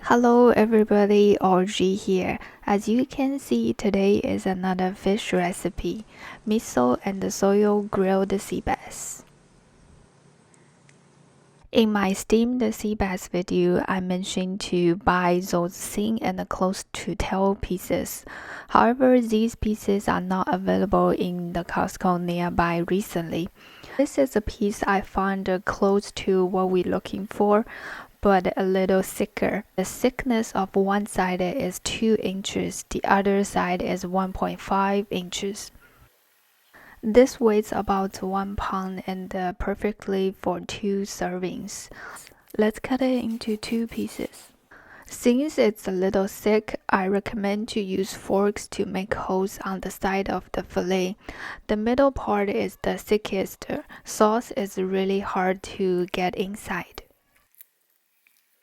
Hello everybody, RG here. As you can see, today is another fish recipe, miso and soy grilled sea bass. In my steamed sea bass video, I mentioned to buy those thin and close to tail pieces. However, these pieces are not available in the Costco nearby recently. This is a piece I found close to what we're looking for, but a little thicker. The thickness of one side is 2 inches, the other side is 1.5 inches. This weighs about 1 pound and perfectly for 2 servings. Let's cut it into 2 pieces. Since it's a little thick, I recommend to use forks to make holes on the side of the fillet. The middle part is the thickest. Sauce is really hard to get inside.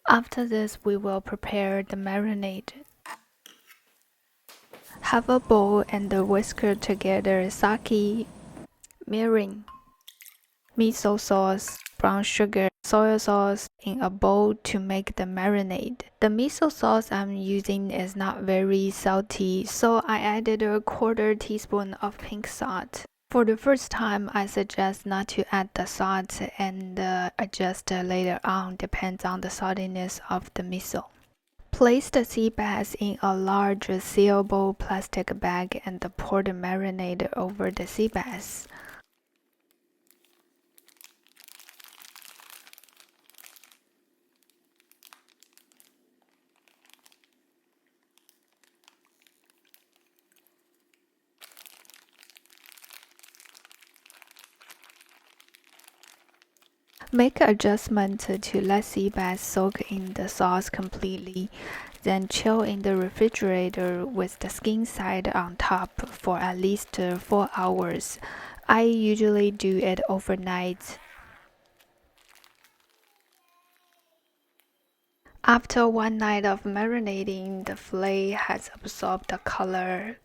After this, we will prepare the marinade. Have a bowl and whisk together sake, mirin, miso sauce, brown sugar, soy sauce in a bowl to make the marinade. The miso sauce I'm using is not very salty, so I added a quarter teaspoon of pink salt. For the first time, I suggest not to add the salt and adjust later on, depends on the saltiness of the miso. Place the sea bass in a large sealable plastic bag and pour the marinade over the sea bass. Make adjustments to let sea bass soak in the sauce completely, then chill in the refrigerator with the skin side on top for at least 4 hours. I usually do it overnight. After one night of marinating, the fillet has absorbed the color.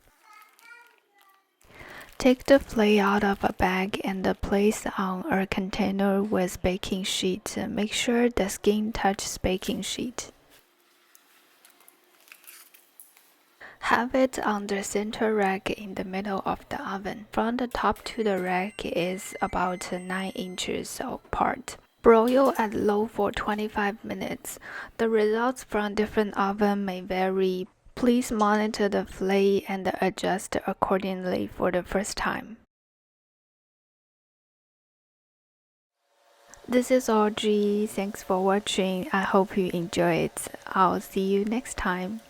Take the fillet out of a bag and place on a container with baking sheet. Make sure the skin touches baking sheet. Have it on the center rack in the middle of the oven. From the top to the rack is about 9 inches apart. Broil at low for 25 minutes. The results from different ovens may vary. Please monitor the fillet and adjust accordingly for the first time. This is RG. Thanks for watching. I hope you enjoyed. I'll see you next time.